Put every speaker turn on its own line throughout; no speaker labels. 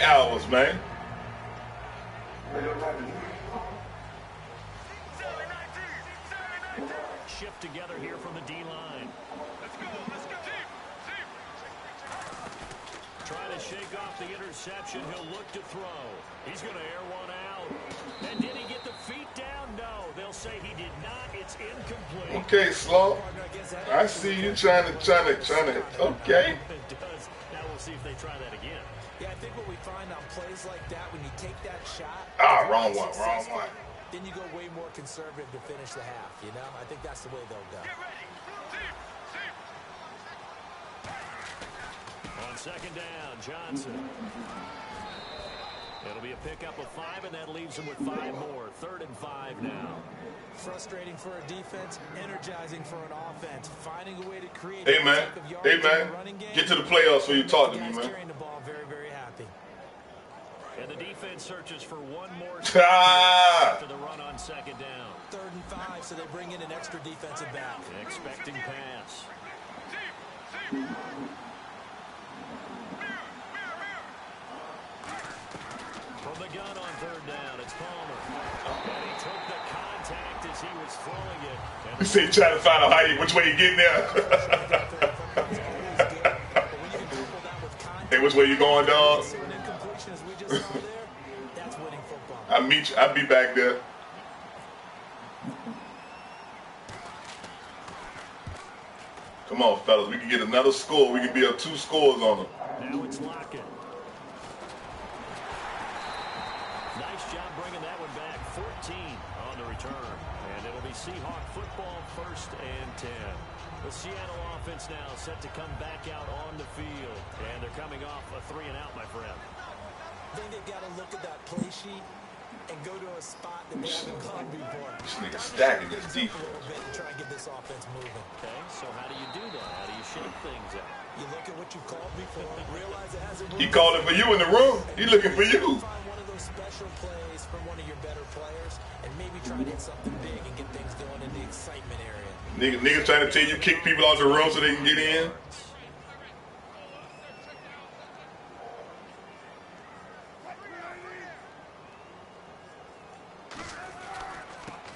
Hours, man.
Shift together here from the D-line. Let's go. Trying to shake off the interception. He'll look to throw. He's going to air one out. And did he get the feet down? No. They'll say he did not. It's incomplete.
Okay, Slow. I see you trying to. Okay.
Now we'll see if they try that again.
Yeah, I think what we find on plays like that, when you take that shot.
Wrong one.
Then you go way more conservative to finish the half, you know? I think that's the way they'll go.
Get ready. On second down, Johnson. It'll be a pickup of 5, and that leaves him with 5 more. 3rd and 5 now.
Frustrating for a defense, energizing for an offense. Finding a way to create.
Hey, man. Get to the playoffs when you talk to me, man.
Carrying the ball, very, very happy.
And the defense searches for one more after the run on second down.
3rd and 5, so they bring in an extra defensive back.
Expecting pass. From the gun on 3rd down, it's Palmer. And he took the contact as he was throwing it.
You see, trying to find out which way you getting there. Hey, which way you going, dog? I'll meet you. I'll be back there. Come on, fellas. We can get another score. We can be up 2 scores on them.
Now it's Lockett. Nice job bringing that one back. 14 on the return. And it'll be Seahawk football, 1st and 10. The Seattle offense now set to come back out on the field. And they're coming off a 3-and-out, my friend.
I think they've got to look at that play sheet and go to a spot that they haven't gone before.
This nigga stacking his defense.
And try and get this offense moving.
Okay, so how do you do that? How do you shake things up?
You look at what you called before, realize it hasn't moved.
He called it for you in the room. He looking for you.
Find one of those special plays from one of your better players and maybe try to hit something big and get things going in the excitement area.
Niggas trying to tell you kick people out the room so they can get in.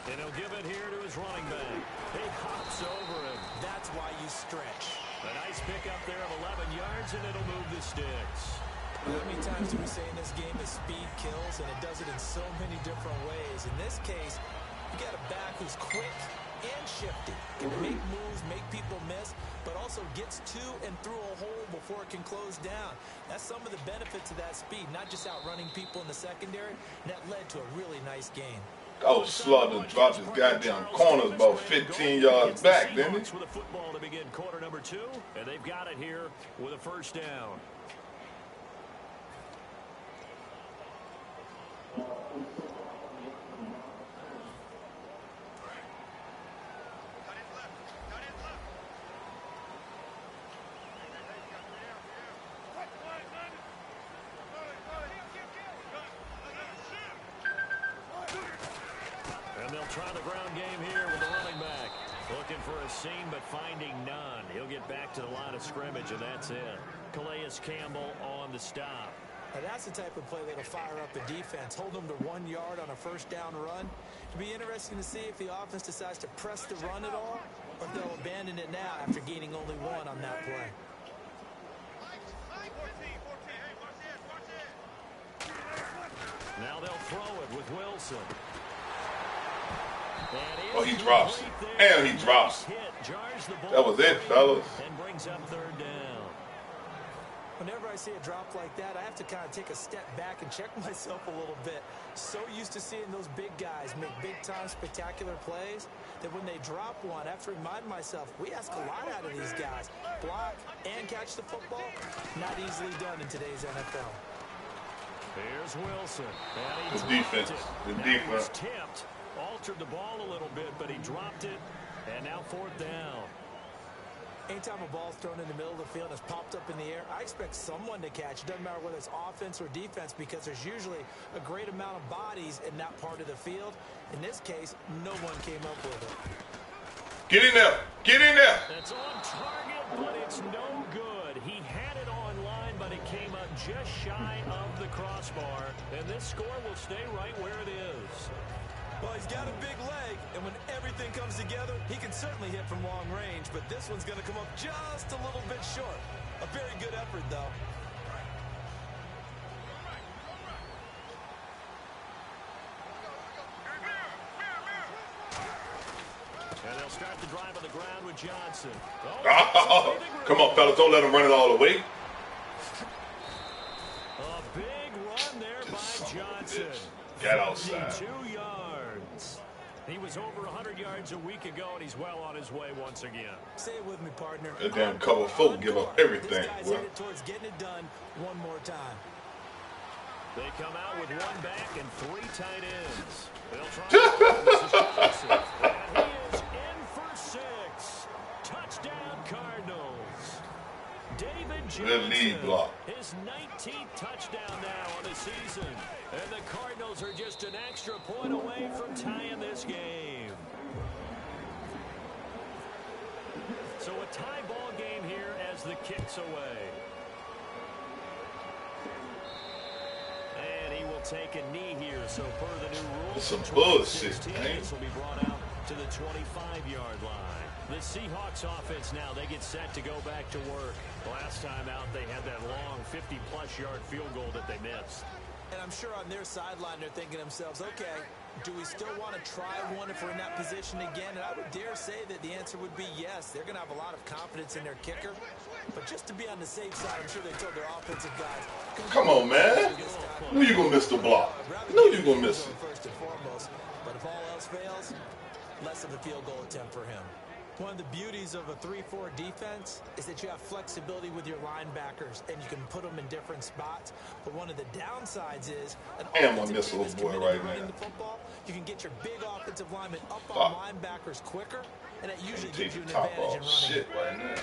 And he'll give it here to his running back. He hops over him.
That's why you stretch.
A nice pickup there of 11 yards, and it'll move the sticks.
How many times do we say in this game that speed kills, and it does it in so many different ways? In this case, you got a back who's quick and shifty, can make moves, make people miss, but also gets to and through a hole before it can close down. That's some of the benefits of that speed, not just outrunning people in the secondary. That led to a really nice game.
Oh, Slaughter dropped his goddamn corners about 15 yards back, didn't he?
With a football to begin quarter number 2, and they've got it here with a 1st down. And they'll try the ground game here with the running back. Looking for a seam, but finding none. He'll get back to the line of scrimmage, and that's it. Calais Campbell on the stop.
Now that's the type of play that'll fire up the defense. Hold them to 1 yard on a 1st down run. It'll be interesting to see if the offense decides to press the run at all, or if they'll abandon it now after gaining only 1 on that play.
Now they'll throw it with Wilson.
Oh, he drops. And he drops. That was it, fellas.
And brings up 3rd down.
Whenever I see a drop like that, I have to kind of take a step back and check myself a little bit. So used to seeing those big guys make big-time spectacular plays that when they drop one, I have to remind myself, we ask a lot out of these guys. Block and catch the football, not easily done in today's NFL.
Here's Wilson.
The defense. The defense.
Tipped, altered the ball a little bit, but he dropped it. And now 4th down.
Anytime a ball's thrown in the middle of the field and it's popped up in the air, I expect someone to catch. It doesn't matter whether it's offense or defense, because there's usually a great amount of bodies in that part of the field. In this case, no one came up with it.
Get in there. Get in there.
That's on target, but it's no good. He had it on line, but it came up just shy of the crossbar, and this score will stay right where it is.
Well, he's got a big leg, and when everything comes together, he can certainly hit from long range, but this one's going to come up just a little bit short. A very good effort, though.
And they'll start the drive on the ground with Johnson.
Oh, come on, fellas. Don't let him run it all the way.
A big run there by Johnson.
Get outside.
2 yards. He was over 100 yards a week ago, and he's well on his way once again.
Say it with me, partner.
That damn cover folk give up everything.
This guy's headed towards getting it done one more time.
They come out with one back and 3 tight ends. They'll try this is Johnson. And he is in for 6. Touchdown, Cardinals. David
Good lead
Johnson,
block.
his 19th touchdown now on the season. And the Cardinals are just an extra point away from tying this game. So a tie ball game here as the kick's away. And he will take a knee here. So per the new rules,
Some bullshit, man.
This will be brought out to the 25-yard line. The Seahawks offense now, they get set to go back to work. Last time out, they had that long 50-plus yard field goal that they missed.
And I'm sure on their sideline they're thinking to themselves, okay, do we still want to try one if we're in that position again? And I would dare say that the answer would be yes. They're going to have a lot of confidence in their kicker. But just to be on the safe side, I'm sure they told their offensive guys,
Come on, man. Knew you gonna miss the block. Knew you gonna miss it.
First and foremost, but if all else fails, less of a field goal attempt for him. One of the beauties of a 3-4 defense is that you have flexibility with your linebackers, and you can put them in different spots. But one of the downsides is an
Damn, I
offensive
miss
team
little
is
boy
committed
right
to running
now.
the football. You can get your big offensive linemen up on linebackers quicker, and that usually
Take
gives you
the
an
top
advantage in
off.
running.
Shit right now.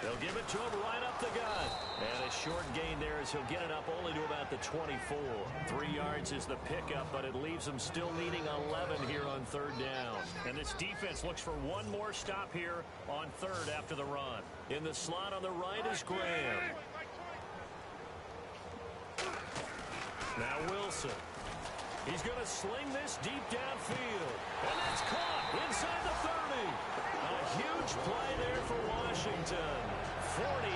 They'll give it to him right up the gut. And a short gain there as he'll get it up only to about the 24. 3 yards is the pickup, but it leaves them still needing 11 here on 3rd down. And this defense looks for one more stop here on 3rd after the run. In the slot on the right is Graham. Now Wilson. He's going to sling this deep downfield. And that's caught inside the 30. A huge play there for Washington. 49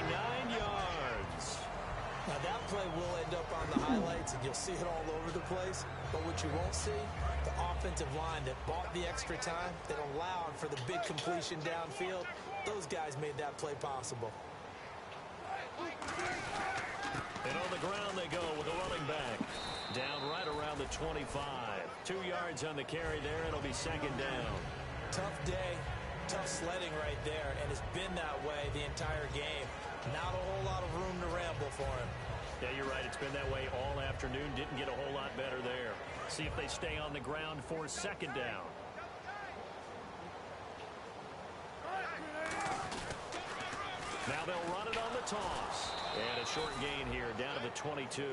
yards.
Now that play will end up on the highlights, and you'll see it all over the place. But what you won't see, the offensive line that bought the extra time, that allowed for the big completion downfield, those guys made that play possible.
And on the ground they go with a running back. Down right around the 25. 2 yards on the carry there. It'll be 2nd down.
Tough day, tough sledding right there, and it's been that way the entire game. Not a whole lot of room to ramble for him.
Yeah, you're right. It's been that way all afternoon. Didn't get a whole lot better there. See if they stay on the ground for 2nd down. Now they'll run it on the toss. And a short gain here down to the 22.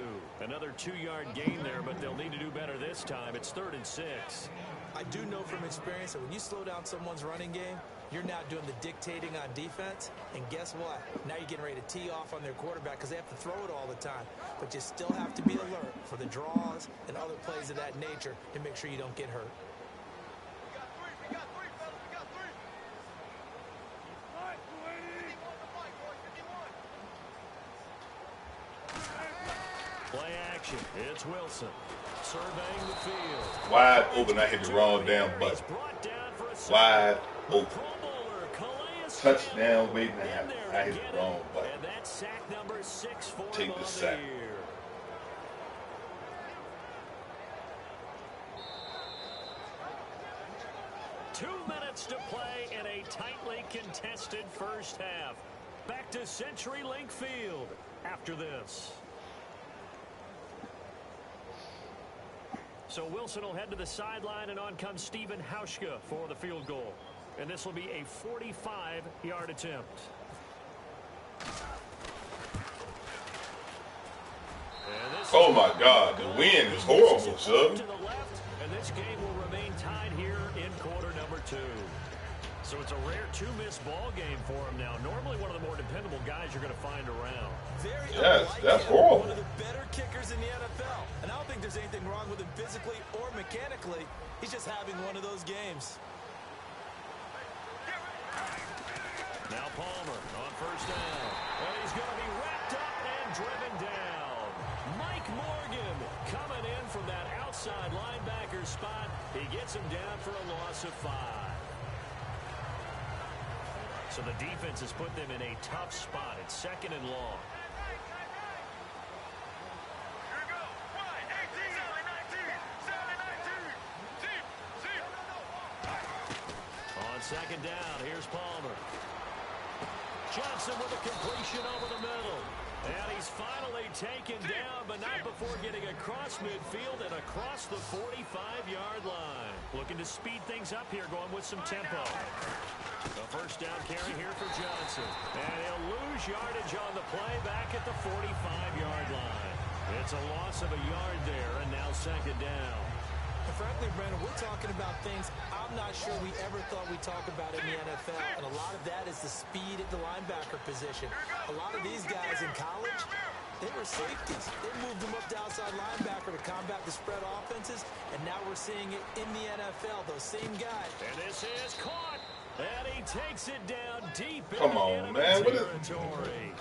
Another 2-yard gain there, but they'll need to do better this time. It's 3rd and 6.
I do know from experience that when you slow down someone's running game, you're now doing the dictating on defense. And guess what? Now you're getting ready to tee off on their quarterback because they have to throw it all the time. But you still have to be alert for the draws and other plays of that nature to make sure you don't get hurt.
Play action. It's Wilson. Surveying the field.
Wide open. I hit the wrong damn button. Wide open. Touchdown waiting to happen. I hit the wrong button.
And that's sack number 6 for
Take the sack.
year. Two minutes to play in a tightly contested first half. Back to CenturyLink Field after this. So Wilson will head to the sideline, and on comes Stephen Hauschka for the field goal. And this will be a 45-yard attempt.
Oh, my God. The wind is horrible, son.
To the left, and this game will remain tied here in quarter number 2. So it's a rare two-miss ball game for him now. Normally one of the more dependable guys you're going to find around.
Yes, that's horrible.
One of the better kickers in the NFL. And I don't think there's anything wrong with him physically or mechanically. He's just having one of those games.
Now Palmer on first down. And he's going to be wrapped up and driven down. Mike Morgan coming in from that outside linebacker spot. He gets him down for a loss of 5. So the defense has put them in a tough spot. It's 2nd and long. On 2nd down, here's Palmer. Johnson with a completion over the middle. And he's finally taken down, but not before getting across midfield and across the 45-yard line. Looking to speed things up here, going with some tempo. A first down carry here for Johnson. And he'll lose yardage on the play back at the 45-yard line. It's a loss of a yard there, and now 2nd down.
And frankly, Brandon, we're talking about things I'm not sure we ever thought we'd talk about in the NFL. And a lot of that is the speed at the linebacker position. A lot of these guys in college, they were safeties. They moved them up to outside linebacker to combat the spread offenses. And now we're seeing it in the NFL, those same guys.
And this is caught. And he takes it down deep in
Come on, man.
territory.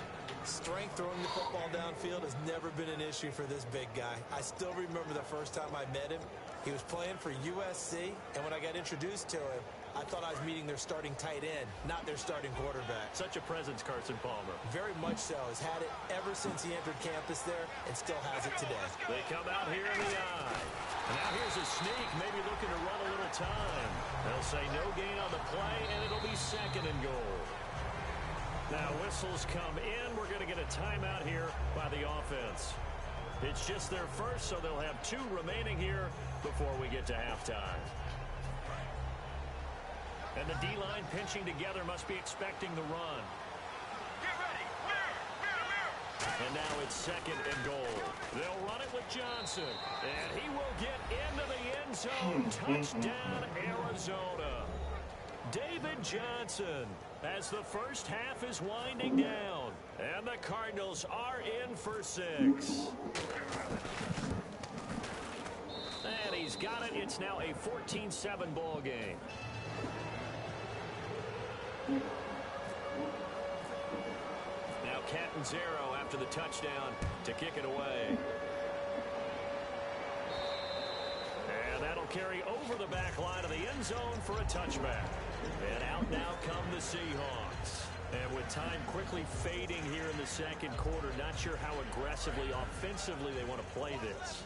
Strength throwing the football downfield has never been an issue for this big guy. I still remember the first time I met him. He was playing for USC, and when I got introduced to him, I thought I was meeting their starting tight end, not their starting quarterback.
Such a presence, Carson Palmer.
Very much so. Has had it ever since he entered campus there and still has it today.
They come out here in the eye. And now here's a sneak, maybe looking to run a little time. They'll say no gain on the play, and it'll be 2nd and goal. Now whistles come in. We're going to get a timeout here by the offense. It's just their first, so they'll have 2 remaining here before we get to halftime. And the D-line pinching together must be expecting the run.
Get ready.
And now it's 2nd and goal. They'll run it with Johnson. And he will get into the end zone. Touchdown, Arizona. David Johnson as the first half is winding down. And the Cardinals are in for 6. And he's got it. It's now a 14-7 ball game. Now Catanzaro after the touchdown to kick it away. And that'll carry over the back line of the end zone for a touchback. And out now come the Seahawks. And with time quickly fading here in the 2nd quarter, not sure how aggressively, offensively they want to play this.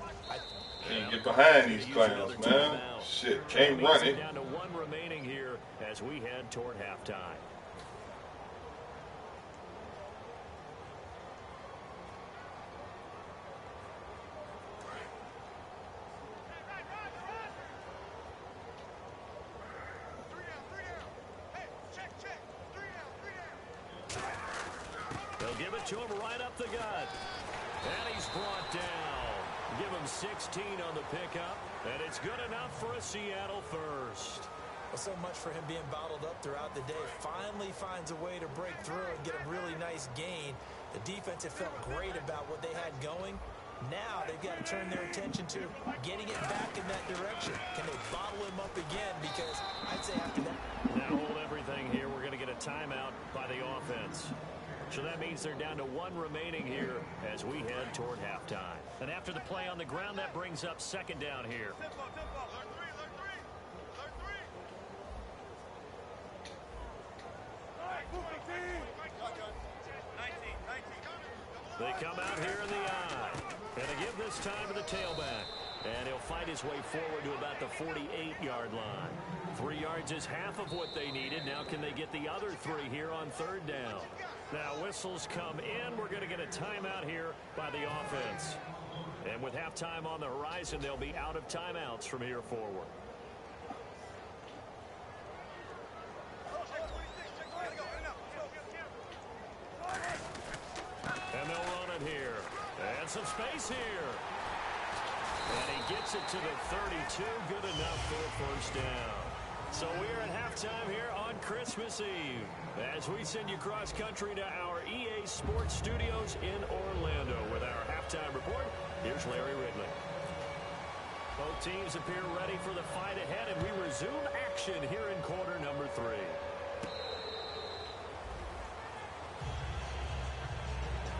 Can't get behind these clowns, man. Shit, can't run it.
Down to 1 remaining here as we head toward halftime. They'll give it to him right up the gut. And he's brought down. Give him 16 on the pickup. And it's good enough for a Seattle first.
Well, so much for him being bottled up throughout the day. Finally finds a way to break through and get a really nice gain. The defense had felt great about what they had going. Now they've got to turn their attention to getting it back in that direction. Can they bottle him up again? Because I'd say after that.
Now hold everything here. We're going to get a timeout by the offense. So that means they're down to 1 remaining here as we head toward halftime. And after the play on the ground, that brings up 2nd down here. They come out here in the eye. And they give this time to the tailback. And he'll fight his way forward to about the 48-yard line. 3 yards is half of what they needed. Now can they get the other 3 here on 3rd down? Now whistles come in. We're going to get a timeout here by the offense. And with halftime on the horizon, they'll be out of timeouts from here forward. And they'll run it here. And some space here. And he gets it to the 32. Good enough for a first down. So we are at halftime here on Christmas Eve. As we send you cross-country to our EA Sports Studios in Orlando with our halftime report, here's Larry Ridley. Both teams appear ready for the fight ahead, and we resume action here in quarter number 3.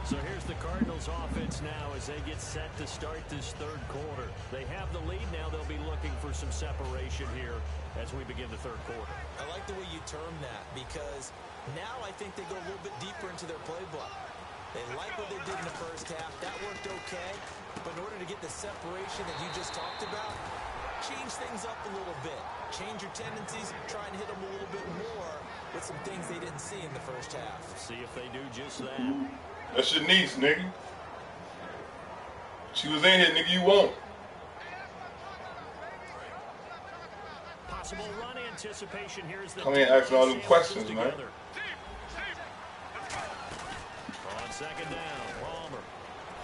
So here's the Cardinals offense now as they get set to start this third quarter. They have the lead now. They'll be looking for some separation here as we begin the third quarter.
I like the way you term that because now I think they go a little bit deeper into their playbook. They like what they did in the first half. That worked okay. But in order to get the separation that you just talked about, change things up a little bit. Change your tendencies, try and hit them a little bit more with some things they didn't see in the first half.
See if they do just that.
That's your niece, nigga. She was in here, nigga. You won't.
Possible run anticipation here is the
Come in asking all them questions, man.
On second down, Palmer.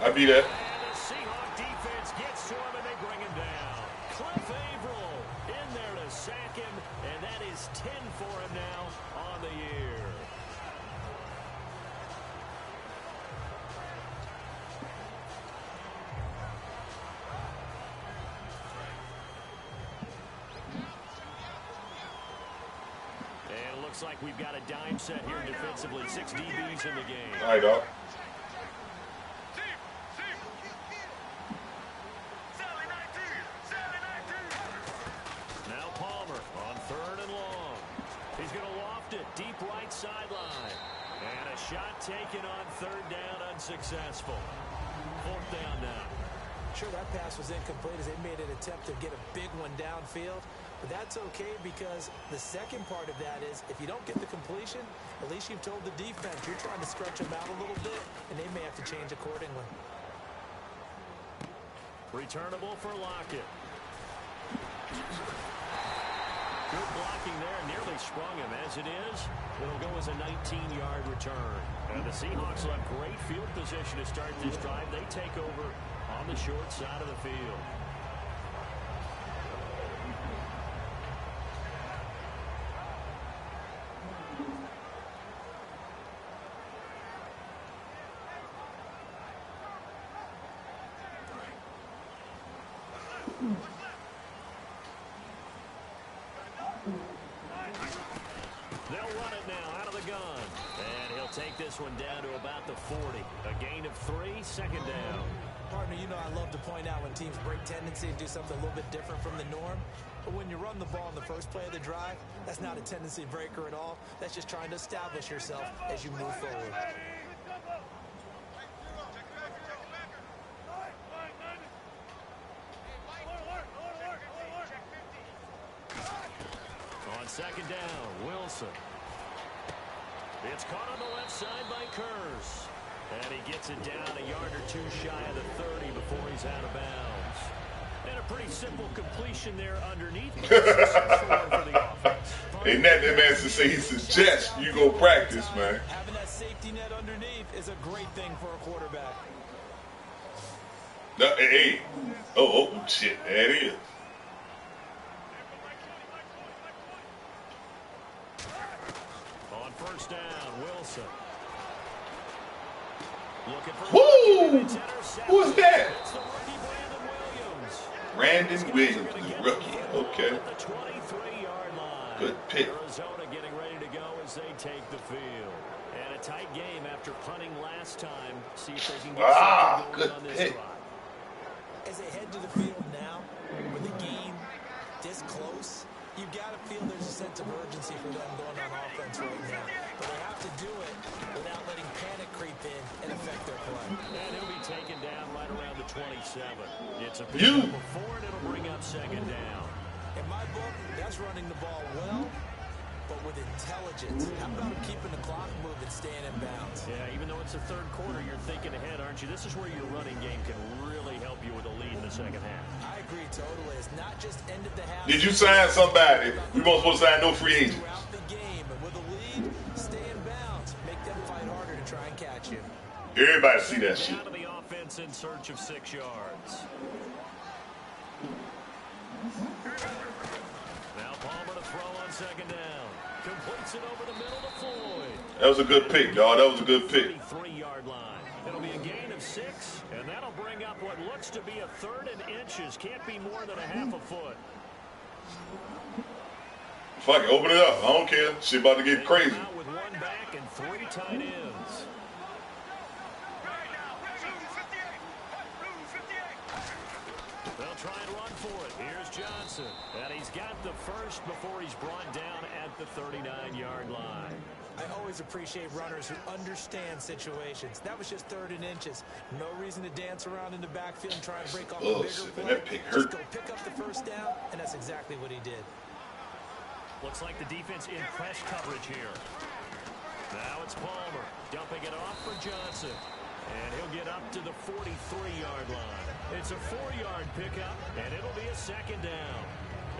I be there.
And the Seahawk defense gets to him and they bring him down. Cliff Averill in there to sack him, and that is 10 for him now on the year. Looks like we've got a dime set here defensively. 6 DBs in the game.
All right, dog.
Now Palmer on third and long. He's going to loft it deep right sideline. And a shot taken on third down, unsuccessful. Fourth down now.
Sure, that pass was incomplete as they made an attempt to get a big one downfield. But that's okay because the second part of that is if you don't get the completion, at least you've told the defense you're trying to stretch them out a little bit, and they may have to change accordingly.
Returnable for Lockett. Good blocking there, nearly sprung him. As it is, it'll go as a 19-yard return. And the Seahawks will have great field position to start this drive. They take over on the short side of the field. They'll run it now out of the gun. And he'll take this one down to about the 40. A gain of 3, second down.
Partner, you know I love to point out when teams break tendency and do something a little bit different from the norm. But when you run the ball in the first play of the drive, that's not a tendency breaker at all. That's just trying to establish yourself as you move forward.
On second down, Wilson. It's caught on the left side by Kurz. And he gets it down a yard or two shy of the 30 before he's out of bounds. And a pretty simple completion there underneath.
Ain't that man to say he suggests you go practice, man.
Having that safety net underneath is a great thing for a quarterback.
No, hey. Oh, shit. There it is.
On first down, Wilson.
Woo! Who's that?
It's the rookie
Brandon Williams, the rookie. Okay.
the 23-yard line.
Good pick.
Arizona getting ready to go as they take the field. And a tight game after punting last time. See if they can get something going
good
on this
pick.
drive.
As they head to the field now, with the game this close, you've got to feel there's a sense of urgency for them going on offense right now. But they have to do it without letting panic creep in and affect their play.
And he'll be taken down right around the 27. It's a pick up of 4, and it'll bring up second down.
In my book, that's running the ball well, but with intelligence. How about keeping the clock moving, staying in bounds?
Yeah, even though it's the third quarter, you're thinking ahead, aren't you? This is where your running game can really help you with a lead in the second half.
I agree totally. It's not just end of the half.
Did you sign somebody? We won't supposed to sign no free agents.
Throughout the game, and with a lead, stay in bounds. Make them fight harder to try and catch you.
Everybody see that shit.
Out of the offense in search of 6 yards. Now Palmer to throw on second down. Completes it over the middle to Floyd.
That was a good pick, dog. That was a good pick.
33-yard line. It'll be a gain of 6, and that'll bring up what looks to be a 3rd and inches. Can't be more than a half a foot.
Fuck it, open it up. I don't care. Shit about to get crazy.
Out with 1 back and 3 tight ends. They'll try and run for it. Here's Johnson. And he's got the first before he's brought down at the 39-yard line.
I always appreciate runners who understand situations. That was just 3rd and inches. No reason to dance around in the backfield and try and break off a bigger play.
That pick hurt.
Just go pick up the first down, and that's exactly what he did.
Looks like the defense in press coverage here. Now it's Palmer dumping it off for Johnson. And he'll get up to the 43-yard line. It's a 4-yard pickup, and it'll be a 2nd down.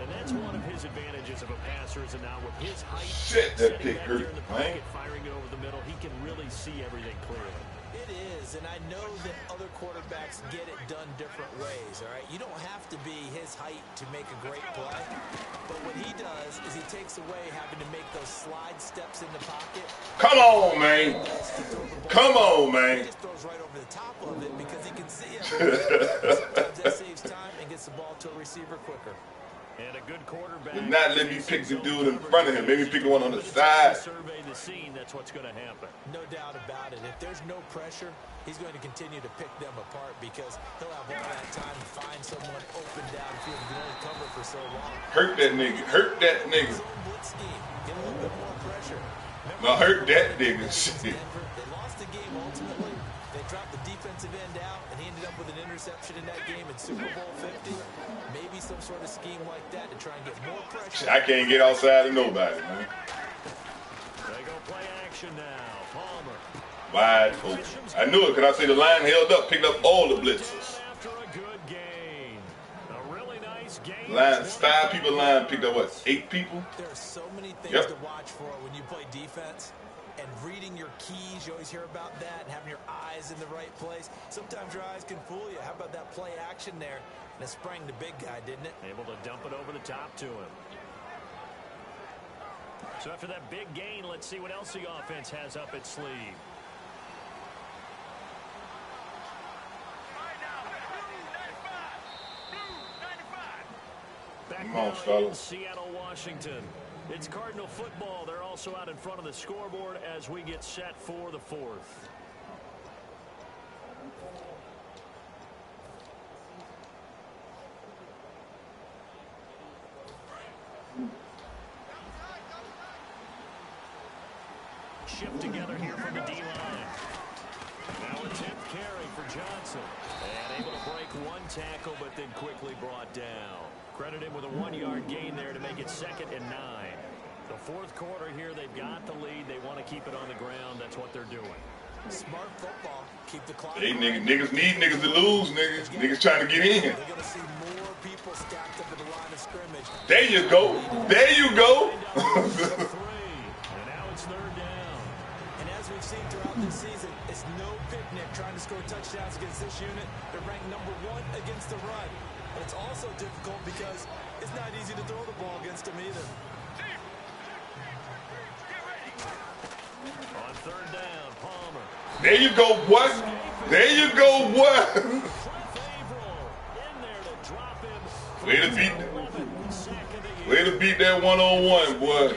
And that's one of his advantages of a passer, is now with his height,
shit, that pick hurt,
in the pocket, firing it over the middle, he can really see everything clearly.
It is, and I know that other quarterbacks get it done different ways, all right? You don't have to be his height to make a great play, but what he does is he takes away having to make those slide steps in the pocket.
Come on, man. Come on, man.
He just throws right over the top of it because he can see everything. Sometimes that saves time and gets the ball to a receiver quicker.
And a good quarterback.
Would not let me pick the dude in front of him. Maybe pick the one on the side.
Survey the scene, that's what's going to happen.
No doubt about it. If there's no pressure, he's going to continue to pick them apart because he'll have all that time to find someone open downfield who can only cover for so long.
Hurt that nigga. Hurt that nigga.
His own blitz scheme. Get a little bit more pressure.
No, hurt that nigga. Shit.
They lost the game ultimately. They dropped the defensive end out, and he ended up with an interception in that game in Super Bowl 50. Maybe some sort of scheme like that to try and get more pressure.
I can't get outside of nobody, man.
They go play action now. Palmer.
Wide open. I knew it because I see the line held up, picked up all the blitzers.
After a good gain. A really nice game.
Line, 5 people line picked up, what, 8 people?
There are so many things to watch for when you play defense. And reading your keys, you always hear about that, and having your eyes in the right place. Sometimes your eyes can fool you. How about that play action there? And it sprang the big guy, didn't it?
Able to dump it over the top to him. So after that big gain, let's see what else the offense has up its sleeve. Back now in Seattle, Washington. It's Cardinal football. They're also out in front of the scoreboard as we get set for the 4th. Shift together here from the D-line. Now a 10th carry for Johnson. And able to break 1 tackle, but then quickly brought down. Credit him with a 1-yard gain there to make it 2nd and 9. The 4th quarter here, they've got the lead. They want to keep it on the ground. That's what they're doing.
Smart football. Keep the clock.
Hey, niggas need niggas to lose, niggas. Niggas trying to get in.
They're going to see more people stacked up at the line of scrimmage.
There you go. There you go.
And now it's 3rd down.
And as we've seen throughout this season, it's no picnic trying to score touchdowns against this unit. They're ranked #1 against the run. But it's also difficult because it's not easy to throw the ball against them either.
On 3rd down, Palmer.
There you go, boy. There you go, boy. Way to beat that one-on-one, boy.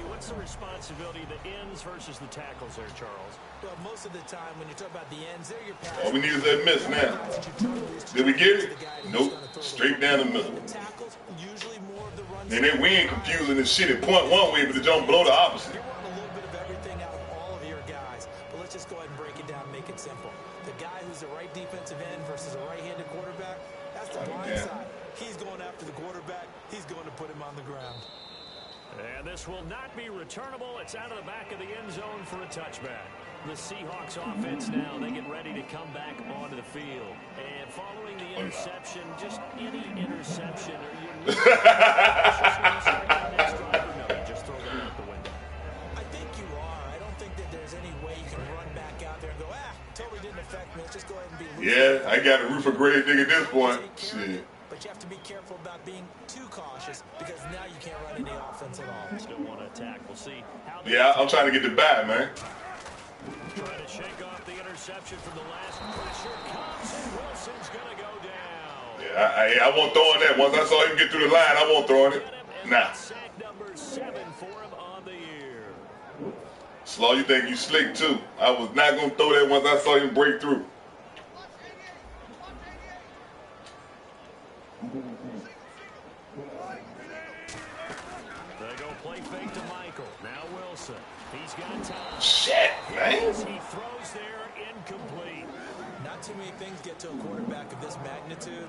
What's the responsibility of the ends versus the tackles there, Charles?
Well, most of the time when you talk about the ends, they're your pass.
All we need is that miss now. Did we get it? Nope. Straight down the middle. And then we ain't confusing this shit. It point one way, but it don't blow the opposite.
You want a little bit of everything out of all of your guys, but let's just go ahead and break it down and make it simple. The guy who's the right defensive end versus a right-handed quarterback, that's the blind side. He's going after the quarterback. He's going to put him on the ground.
And this will not be returnable. It's out of the back of the end zone for a touchback. The Seahawks offense now, they get ready to come back onto the field. And following the interception, just any interception, or you just throw that out the window.
I think you are. I don't think that there's any way you can run back out there and go, totally didn't affect me. Let's just go ahead and be loose.
Yeah, I got to root for Greg Dick at this point. Shit.
but you have to be careful about being too cautious because now you can't run any offense at all.
Still want to attack. We'll see how.
Yeah, I'm trying to get the bag, man.
Trying to shake off the interception from the last. Pressure comes, and Wilson's going to go down.
Yeah, I won't throw in that. Once I saw him get through the line, I won't throw in it. Nah.
Sack number 7 for him on the year.
Slaw, you think you slick too. I was not going to throw that once I saw him break through.
They go play fake to Michael. Now Wilson. He's got time.
Shit, man.
He throws there, incomplete.
Not too many things get to a quarterback of this magnitude,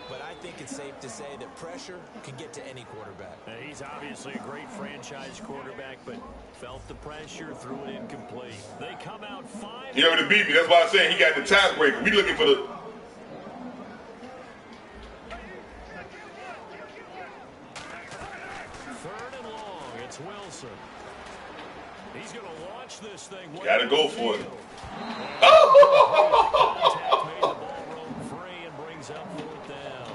but I think it's safe to say that pressure can get to any quarterback.
He's obviously a great franchise quarterback, but felt the pressure, threw it incomplete. They come out 5.
He already beat me. That's why I said he got the tiebreaker. We looking for the...
Third and long. It's Wilson. He's going to launch this thing.
Gotta go for it.
Contact made the ball roam free and brings up 4th down.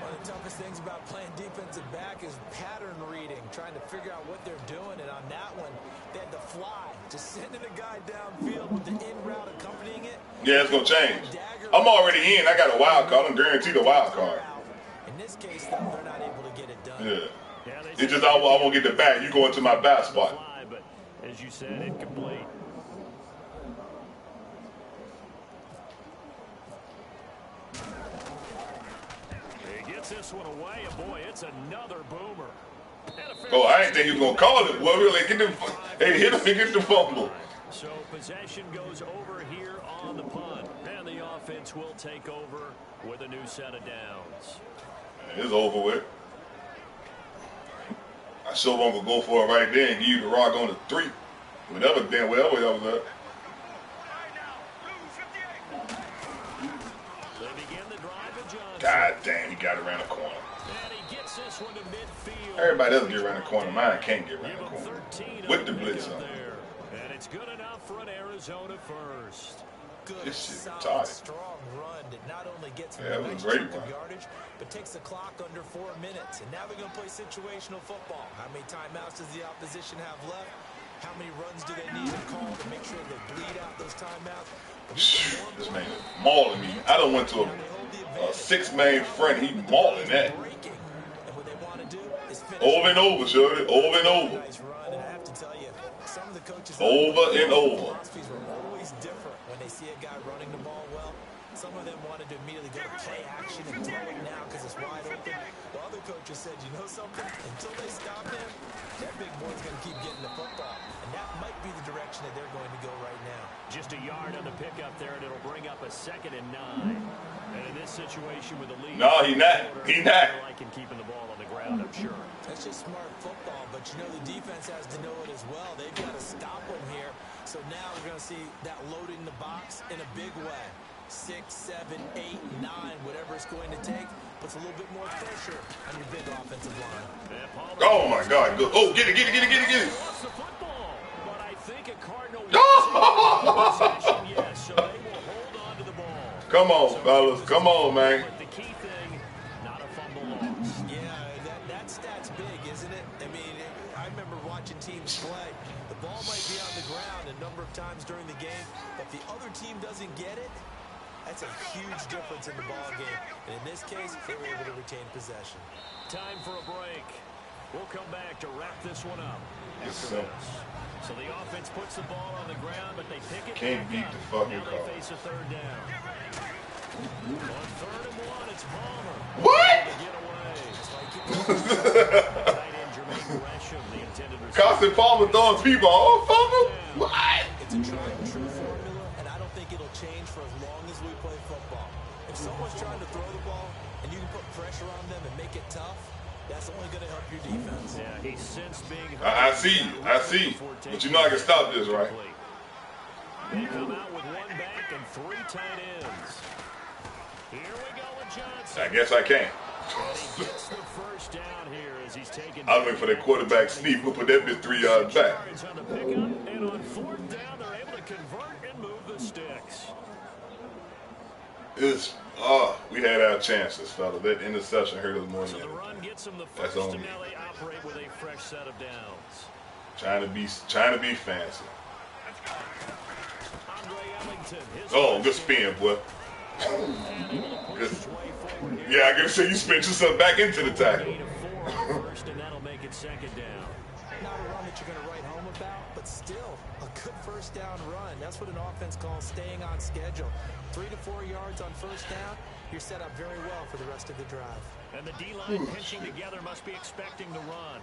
One of the toughest things about playing defensive back is pattern reading, trying to figure out what they're doing. And on that one, they had to fly, just sending a guy downfield with the in route accompanying it.
Yeah, it's going to change. I'm already in. I got a wild card. I'm guaranteed a wild card.
In this case, though, they're not able to get it done.
Yeah. It's just I won't get the back. You go into my back spot.
But as you said, incomplete. He gets this one away, and boy, it's another boomer.
Oh, I didn't think he was going to call it. Well, really, hit him and get the fumble.
So possession goes over here on the punt, and the offense will take over with a new set of downs.
It's over with. I sure won't go for it right there and give you the rock on the 3. Whatever that was at.
They begin the drive with Johnson.
God damn, he got around the corner.
And he gets this one to midfield.
Everybody else get around the corner. Mine can't get around the corner. With the blitz on.
And it's good enough for an Arizona first.
Good,
This shit
solid,
retarded.
strong run that not only gets them
Yeah,
a
it was
nice
a great
chunk of
run.
yardage, but takes the clock under 4 minutes. And now they're going to play situational football. How many timeouts does the opposition have left? How many runs do they need to call to make sure they bleed out those timeouts?
This man is mauling me. I done went to a 6-man front. He mauling that.
And what they want to do is finish
Over and over, Shorty. Over and over.
nice run. And I have to tell you, some of the coaches
Over and over.
philosophies were always different when they see a guy running the ball well. Some of them wanted to immediately go to play action and throw it now because it's wide open. The other coaches said, you know something? Until they stop him, that big boy's going to keep getting the football. And that might be the direction that they're going to go right now.
Just a yard on the pickup there, and it'll bring up a 2nd and 9. And in this situation with the lead,
No, he not. He not.
I can keeping the ball on the ground, I'm sure.
That's just smart football, but you know the defense has to know it as well. They've got to stop him here. So now we're going to see that loading the box in a big way. 6, 7, 8, 9, whatever it's going to take, puts a little bit more pressure on your big offensive line.
Oh my God. Good. Oh, get it.
Lost the football, but I think a Cardinal possession, yes, so they will hold on to the ball.
Come on, fellas. Come on, man.
But the key thing, not a fumble loss.
Yeah, that stat's big, isn't it? I mean, I remember watching teams play. The ball might be on the ground a number of times during the game, but if the other team doesn't get it, that's a huge difference in the ball game. And in this case, they were able to retain possession.
Time for a break. We'll come back to wrap this one up.
Yes,
after
sir.
this. So the offense puts the ball on the ground, but they pick it
Can't
back
beat
up.
the fucking
Now
call.
they face a 3rd down. On 3rd and 1, it's Palmer.
What?
To get away. Tight end Jermaine Gresham, the intended receiver.
Constant Palmer throwing people off fumble? What?
It's a tried and true formula, and I don't think it'll change for as long as we play football. If someone's trying to throw the ball and you can put pressure on them and make it tough, that's only going to help your defense.
Yeah, he's since being
I see you. I see. But you know I can stop this, right?
They come out with 1 back and 3 tight ends. Here we go with Johnson.
I guess I can.
He gets the first down here as he's taken.
I was waiting for that quarterback sneak. We'll put that bitch 3 yards back.
Yards on the pickup, and on 4th down, they're able to convert and move the sticks.
It's Oh, we had our chances, fella. That interception hurt us more
So
than
the run gets them the
that's
first,
on
and
me.
now they operate with a fresh set of downs.
Trying to be fancy.
Andre Ellington, his
Oh, good spin, boy. Good. Yeah, I gotta say you spent yourself back into the tackle.
First, and that'll make it second down.
Not a run that you're going to write home about, but still a good first down run. That's what an offense calls staying on schedule. 3 to 4 yards on first down, you're set up very well for the rest of the drive.
And the D-line pinching together must be expecting the run.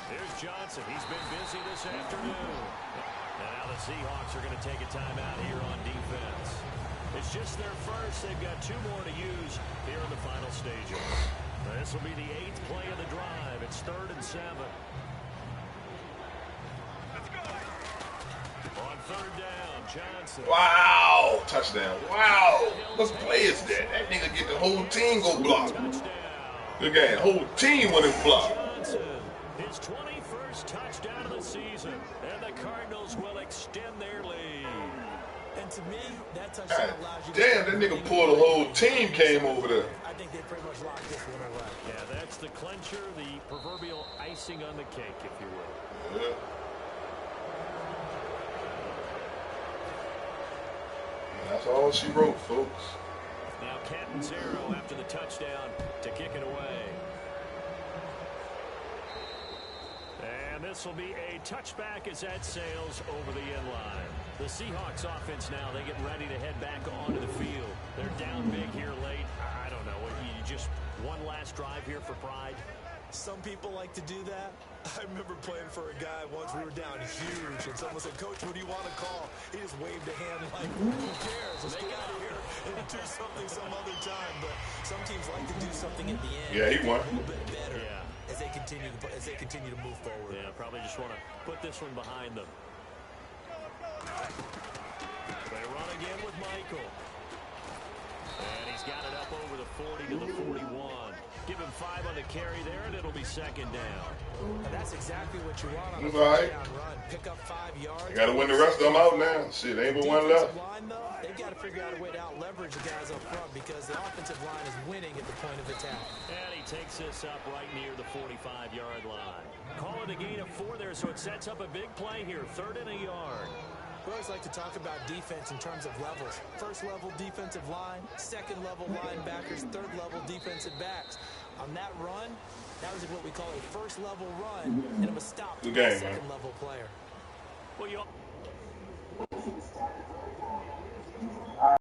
Here's Johnson. He's been busy this afternoon. And now the Seahawks are going to take a timeout here on defense. It's just their first. They've got 2 more to use here in the final stages. This will be the 8th play of the drive. It's 3rd and 7. On 3rd down, Johnson.
Wow, touchdown. Wow, what play is that? That nigga get the whole team go block. Good game. Whole team went and block.
Johnson, his 21st touchdown of the season, and the Cardinals will extend their lead.
And to me, that touchdown allows you to...
Damn, that nigga pulled the whole team came over there.
I think they pretty much locked this one away.
Yeah, that's the clincher, the proverbial icing on the cake, if you will.
Yeah. That's all she wrote, folks.
Now Catanzaro after the touchdown to kick it away. And this will be a touchback as that sails over the end line. The Seahawks offense now, they get ready to head back onto the field. They're down big here late. I don't know. You just one last drive here for pride?
Some people like to do that. I remember playing for a guy once. We were down huge, and someone said, "Coach, what do you want to call?" He just waved a hand like, "Who cares? Let's get out of here and do something some other time." But some teams like to do something at the end.
Yeah, he won.
A little bit better as they continue to move forward.
Yeah, probably just want to put this one behind them. They run again with Michael. And he's got it up over the 40 to the 41. Give him 5 on the carry there, and it'll be second down.
And that's exactly what you want on a
right.
first down run. Pick up 5 yards.
You got to win the rest of them out now. Shit, ain't but one left.
Line, though, they've got to figure out a way to out-leverage the guys up front because the offensive line is winning at the point of attack.
And he takes this up right near the 45-yard line. Call it a gain of 4 there, so it sets up a big play here. 3rd and a yard.
We always like to talk about defense in terms of levels. First level defensive line, second level linebackers, third level defensive backs. On that run, that was what we call a first level run, and it was stopped by a second level player.
Well,